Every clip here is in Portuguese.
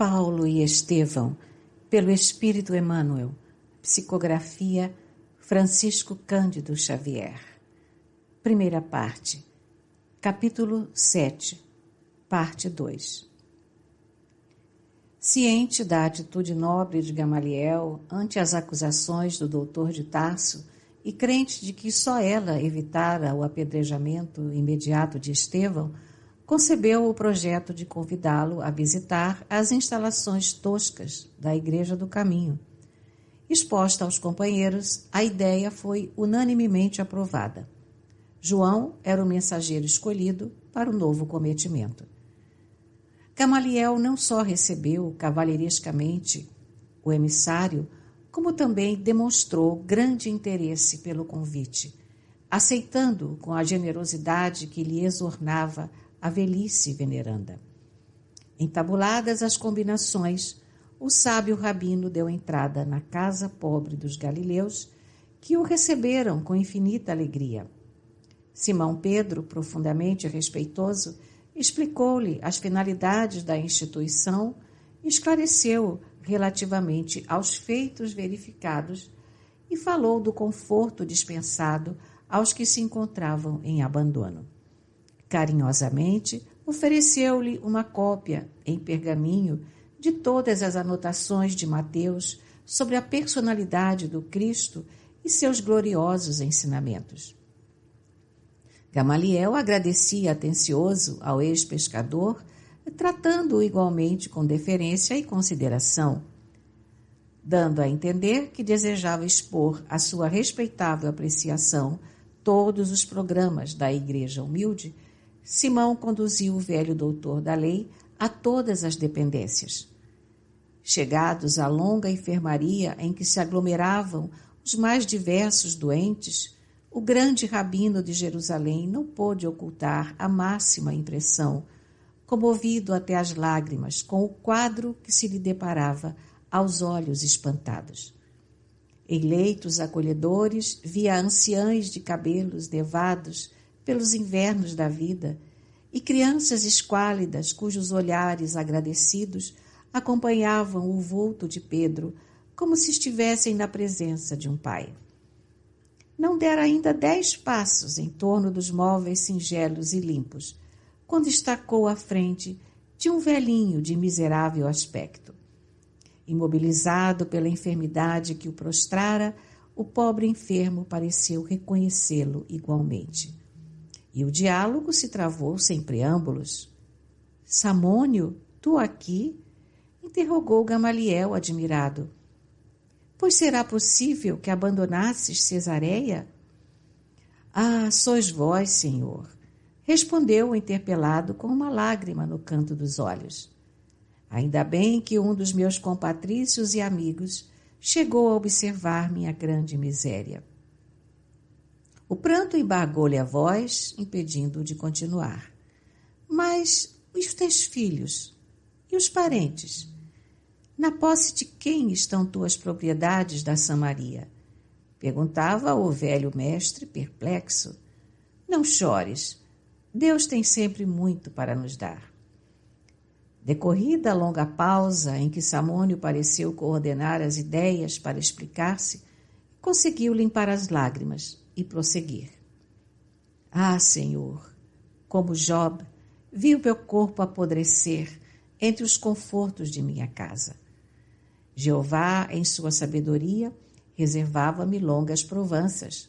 Paulo e Estevão, pelo Espírito Emmanuel. Psicografia Francisco Cândido Xavier. Primeira parte. Capítulo 7. Parte 2. Ciente da atitude nobre de Gamaliel ante as acusações do doutor de Tarso e crente de que só ela evitara o apedrejamento imediato de Estevão, concebeu o projeto de convidá-lo a visitar as instalações toscas da Igreja do Caminho. Exposta aos companheiros, a ideia foi unanimemente aprovada. João era o mensageiro escolhido para o novo cometimento. Gamaliel não só recebeu cavalheirescamente o emissário, como também demonstrou grande interesse pelo convite, aceitando-o com a generosidade que lhe exornava a velhice veneranda. Entabuladas as combinações, o sábio rabino deu entrada na casa pobre dos galileus, que o receberam com infinita alegria. Simão Pedro, profundamente respeitoso, explicou-lhe as finalidades da instituição e esclareceu relativamente aos feitos verificados e falou do conforto dispensado aos que se encontravam em abandono. Carinhosamente, ofereceu-lhe uma cópia em pergaminho de todas as anotações de Mateus sobre a personalidade do Cristo e seus gloriosos ensinamentos. Gamaliel agradecia atencioso ao ex-pescador, tratando-o igualmente com deferência e consideração, dando a entender que desejava expor à sua respeitável apreciação todos os programas da Igreja Humilde. Simão conduziu o velho doutor da lei a todas as dependências. Chegados à longa enfermaria em que se aglomeravam os mais diversos doentes, o grande rabino de Jerusalém não pôde ocultar a máxima impressão, comovido até as lágrimas com o quadro que se lhe deparava aos olhos espantados. Em leitos acolhedores, via anciães de cabelos nevados pelos invernos da vida e crianças esquálidas cujos olhares agradecidos acompanhavam o vulto de Pedro como se estivessem na presença de um pai. Não dera ainda 10 passos em torno dos móveis singelos e limpos, quando estacou à frente de um velhinho de miserável aspecto. Imobilizado pela enfermidade que o prostrara, o pobre enfermo pareceu reconhecê-lo igualmente. E o diálogo se travou sem preâmbulos. — Samônio, tu aqui? Interrogou Gamaliel, admirado. — Pois será possível que abandonasses Cesareia? — Ah, sois vós, senhor, respondeu o interpelado com uma lágrima no canto dos olhos. Ainda bem que um dos meus compatrícios e amigos chegou a observar minha grande miséria. O pranto embargou-lhe a voz, impedindo-o de continuar. Mas os teus filhos e os parentes? Na posse de quem estão tuas propriedades da Samaria? Perguntava o velho mestre, perplexo. Não chores, Deus tem sempre muito para nos dar. Decorrida a longa pausa em que Samônio pareceu coordenar as ideias para explicar-se, conseguiu limpar as lágrimas e prosseguir. Ah, Senhor, como Job, vi o meu corpo apodrecer entre os confortos de minha casa. Jeová, em sua sabedoria, reservava-me longas provanças.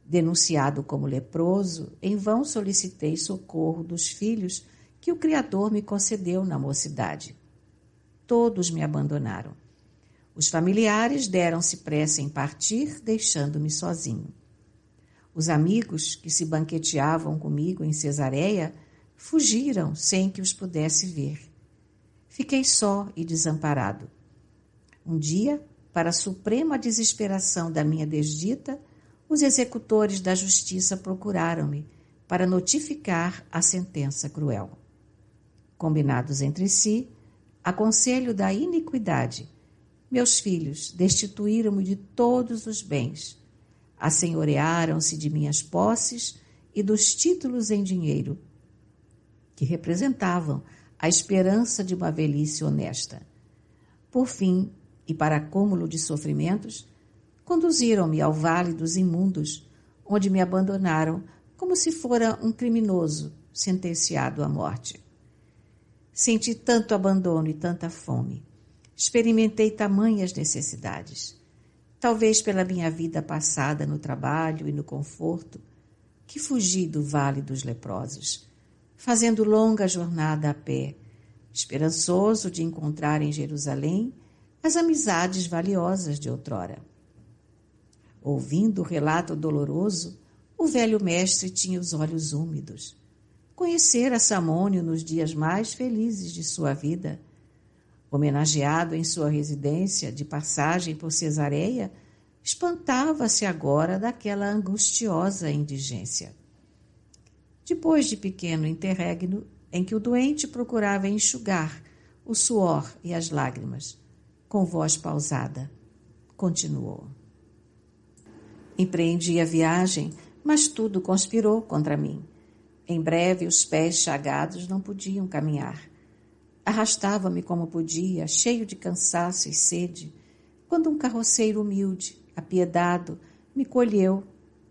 Denunciado como leproso, em vão solicitei socorro dos filhos que o Criador me concedeu na mocidade. Todos me abandonaram. Os familiares deram-se pressa em partir, deixando-me sozinho. Os amigos que se banqueteavam comigo em Cesareia fugiram sem que os pudesse ver. Fiquei só e desamparado. Um dia, para a suprema desesperação da minha desdita, os executores da justiça procuraram-me para notificar a sentença cruel. Combinados entre si, a conselho da iniquidade, meus filhos destituíram-me de todos os bens, assenhorearam-se de minhas posses e dos títulos em dinheiro, que representavam a esperança de uma velhice honesta. Por fim, e para acúmulo de sofrimentos, conduziram-me ao vale dos imundos, onde me abandonaram como se fora um criminoso sentenciado à morte. Senti tanto abandono e tanta fome. Experimentei tamanhas necessidades, talvez pela minha vida passada no trabalho e no conforto, que fugi do vale dos leprosos, fazendo longa jornada a pé, esperançoso de encontrar em Jerusalém as amizades valiosas de outrora. Ouvindo o relato doloroso, o velho mestre tinha os olhos úmidos. Conhecera Samônio nos dias mais felizes de sua vida. Homenageado em sua residência, de passagem por Cesareia, espantava-se agora daquela angustiosa indigência. Depois de pequeno interregno, em que o doente procurava enxugar o suor e as lágrimas, com voz pausada, continuou. Empreendi a viagem, mas tudo conspirou contra mim. Em breve, os pés chagados não podiam caminhar. Arrastava-me como podia, cheio de cansaço e sede, quando um carroceiro humilde, apiedado, me colheu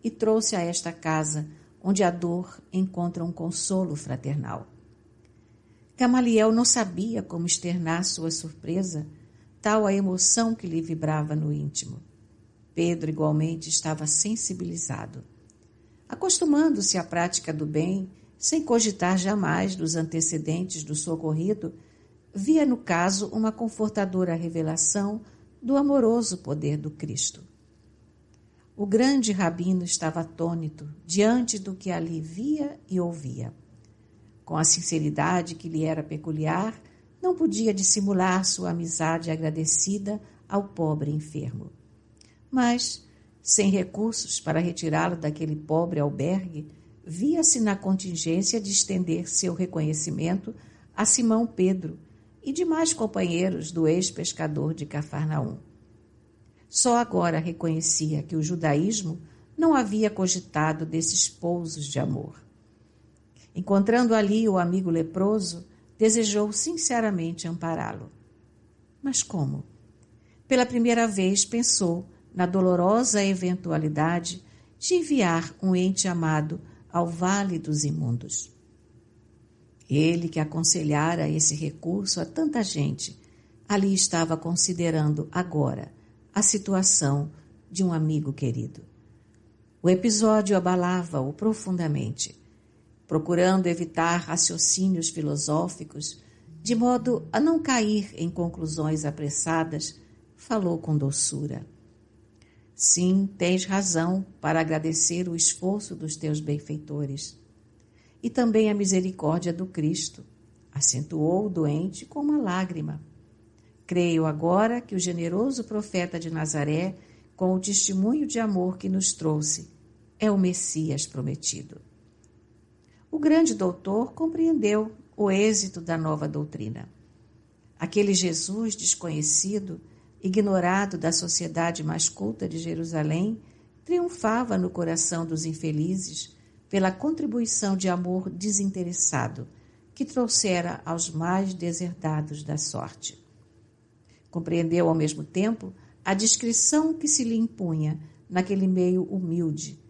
e trouxe a esta casa, onde a dor encontra um consolo fraternal. Gamaliel não sabia como externar sua surpresa, tal a emoção que lhe vibrava no íntimo. Pedro, igualmente, estava sensibilizado. Acostumando-se à prática do bem, sem cogitar jamais dos antecedentes do socorrido, via no caso uma confortadora revelação do amoroso poder do Cristo. O grande rabino estava atônito diante do que ali via e ouvia. Com a sinceridade que lhe era peculiar, não podia dissimular sua amizade agradecida ao pobre enfermo. Mas, sem recursos para retirá-lo daquele pobre albergue, via-se na contingência de estender seu reconhecimento a Simão Pedro e demais companheiros do ex-pescador de Cafarnaum. Só agora reconhecia que o judaísmo não havia cogitado desses pousos de amor. Encontrando ali o amigo leproso, desejou sinceramente ampará-lo. Mas como? Pela primeira vez pensou na dolorosa eventualidade de enviar um ente amado ao vale dos imundos. Ele, que aconselhara esse recurso a tanta gente, ali estava considerando agora a situação de um amigo querido. O episódio abalava-o profundamente. Procurando evitar raciocínios filosóficos, de modo a não cair em conclusões apressadas, falou com doçura. Sim, tens razão para agradecer o esforço dos teus benfeitores. E também a misericórdia do Cristo, acentuou o doente com uma lágrima. Creio agora que o generoso profeta de Nazaré, com o testemunho de amor que nos trouxe, é o Messias prometido. O grande doutor compreendeu o êxito da nova doutrina. Aquele Jesus desconhecido, ignorado da sociedade mais culta de Jerusalém, triunfava no coração dos infelizes pela contribuição de amor desinteressado que trouxera aos mais deserdados da sorte. Compreendeu ao mesmo tempo a discrição que se lhe impunha naquele meio humilde,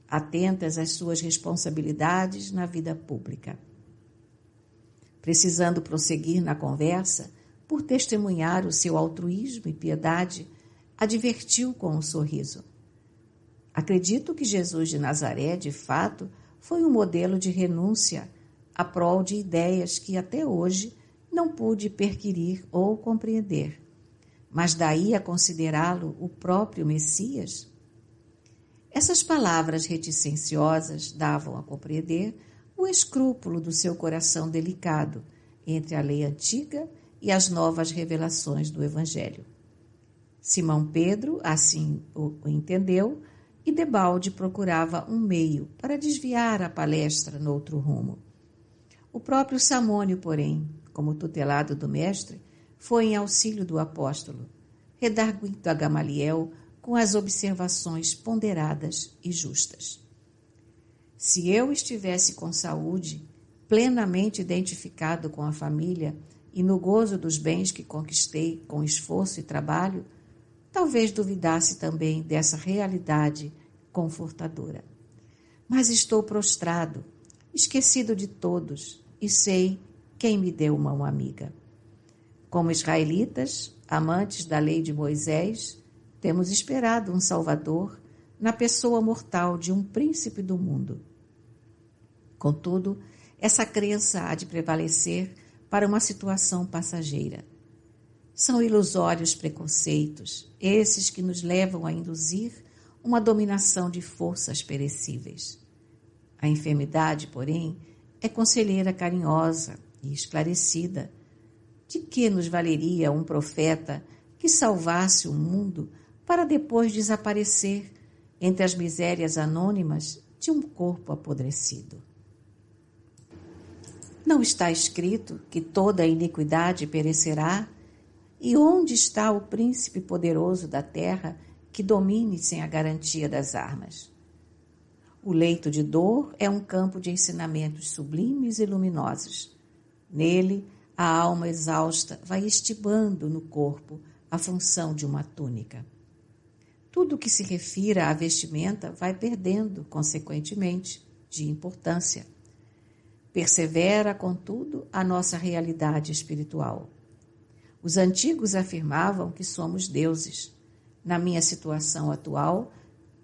atentas às suas responsabilidades na vida pública. Precisando prosseguir na conversa, por testemunhar o seu altruísmo e piedade, advertiu com um sorriso. Acredito que Jesus de Nazaré, de fato, foi um modelo de renúncia à prol de ideias que até hoje não pude perquirir ou compreender. Mas daí a considerá-lo o próprio Messias? Essas palavras reticenciosas davam a compreender o escrúpulo do seu coração delicado entre a lei antiga e as novas revelações do Evangelho. Simão Pedro assim o entendeu e debalde procurava um meio para desviar a palestra noutro rumo. O próprio Samônio, porém, como tutelado do mestre, foi em auxílio do apóstolo, redarguindo a Gamaliel com as observações ponderadas e justas. Se eu estivesse com saúde, plenamente identificado com a família e no gozo dos bens que conquistei com esforço e trabalho, talvez duvidasse também dessa realidade confortadora. Mas estou prostrado, esquecido de todos, e sei quem me deu mão amiga. Como israelitas, amantes da lei de Moisés, temos esperado um Salvador na pessoa mortal de um príncipe do mundo. Contudo, essa crença há de prevalecer para uma situação passageira. São ilusórios preconceitos, esses que nos levam a induzir uma dominação de forças perecíveis. A enfermidade, porém, é conselheira carinhosa e esclarecida. De que nos valeria um profeta que salvasse o mundo para depois desaparecer entre as misérias anônimas de um corpo apodrecido? Não está escrito que toda a iniquidade perecerá? E onde está o príncipe poderoso da terra que domine sem a garantia das armas? O leito de dor é um campo de ensinamentos sublimes e luminosos. Nele, a alma exausta vai estibando no corpo a função de uma túnica. Tudo que se refira à vestimenta vai perdendo, consequentemente, de importância. Persevera, contudo, a nossa realidade espiritual. Os antigos afirmavam que somos deuses. Na minha situação atual,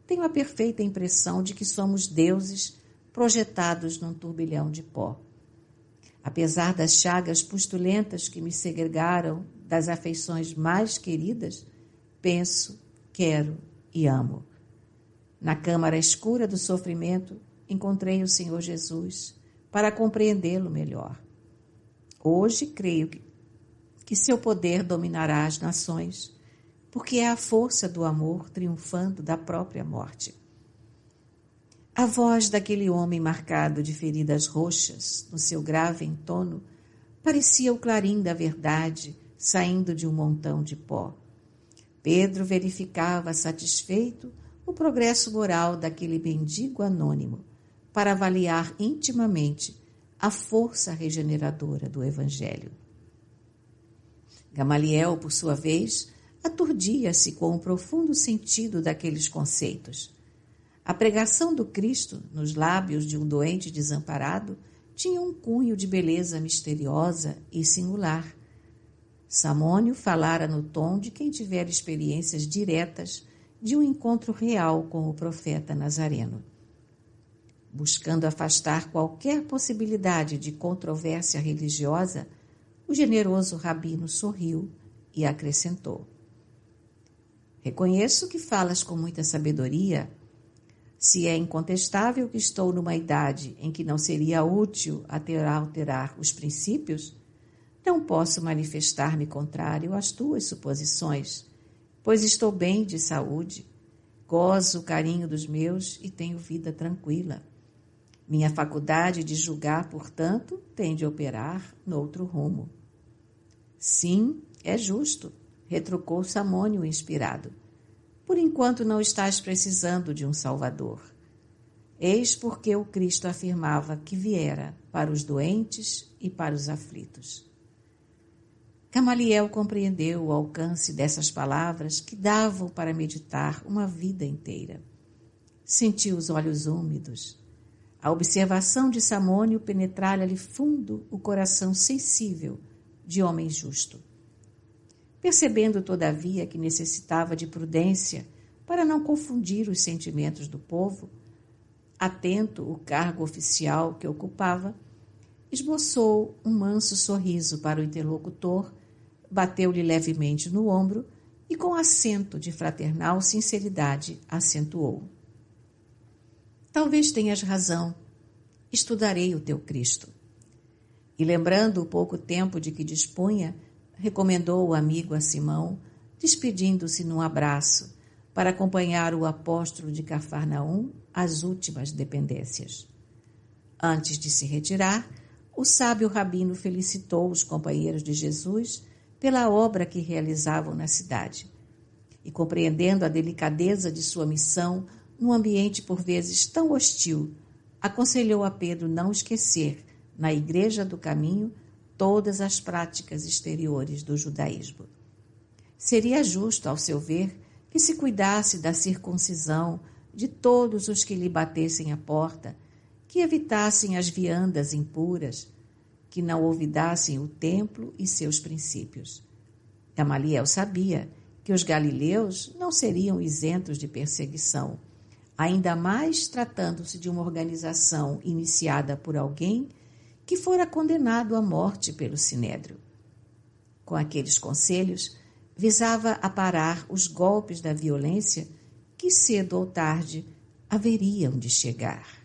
tenho a perfeita impressão de que somos deuses projetados num turbilhão de pó. Apesar das chagas pustulentas que me segregaram das afeições mais queridas, penso, quero e amo. Na câmara escura do sofrimento, encontrei o Senhor Jesus para compreendê-lo melhor. Hoje creio que seu poder dominará as nações, porque é a força do amor triunfando da própria morte. A voz daquele homem marcado de feridas roxas, no seu grave entono, parecia o clarim da verdade saindo de um montão de pó. Pedro verificava satisfeito o progresso moral daquele mendigo anônimo para avaliar intimamente a força regeneradora do Evangelho. Gamaliel, por sua vez, aturdia-se com o profundo sentido daqueles conceitos. A pregação do Cristo nos lábios de um doente desamparado tinha um cunho de beleza misteriosa e singular. Samônio falara no tom de quem tivera experiências diretas de um encontro real com o profeta Nazareno. Buscando afastar qualquer possibilidade de controvérsia religiosa, o generoso rabino sorriu e acrescentou: reconheço que falas com muita sabedoria. Se é incontestável que estou numa idade em que não seria útil alterar os princípios, não posso manifestar-me contrário às tuas suposições, pois estou bem de saúde, gozo o carinho dos meus e tenho vida tranquila. Minha faculdade de julgar, portanto, tem de operar noutro rumo. Sim, é justo, retrucou Samônio inspirado. Por enquanto não estás precisando de um Salvador. Eis porque o Cristo afirmava que viera para os doentes e para os aflitos. Gamaliel compreendeu o alcance dessas palavras que davam para meditar uma vida inteira. Sentiu os olhos úmidos. A observação de Samônio penetrara-lhe fundo o coração sensível de homem justo. Percebendo, todavia, que necessitava de prudência para não confundir os sentimentos do povo, atento ao cargo oficial que ocupava, esboçou um manso sorriso para o interlocutor, bateu-lhe levemente no ombro e, com acento de fraternal sinceridade, acentuou: talvez tenhas razão, estudarei o teu Cristo. E, lembrando o pouco tempo de que dispunha, recomendou o amigo a Simão, despedindo-se num abraço, para acompanhar o apóstolo de Cafarnaum às últimas dependências. Antes de se retirar, o sábio rabino felicitou os companheiros de Jesus pela obra que realizavam na cidade. E, compreendendo a delicadeza de sua missão num ambiente por vezes tão hostil, aconselhou a Pedro não esquecer, na Igreja do Caminho todas as práticas exteriores do judaísmo. Seria justo, ao seu ver, que se cuidasse da circuncisão de todos os que lhe batessem a porta, que evitassem as viandas impuras, que não olvidassem o templo e seus princípios. Gamaliel sabia que os galileus não seriam isentos de perseguição, ainda mais tratando-se de uma organização iniciada por alguém que fora condenado à morte pelo Sinédrio. Com aqueles conselhos, visava aparar os golpes da violência que cedo ou tarde haveriam de chegar.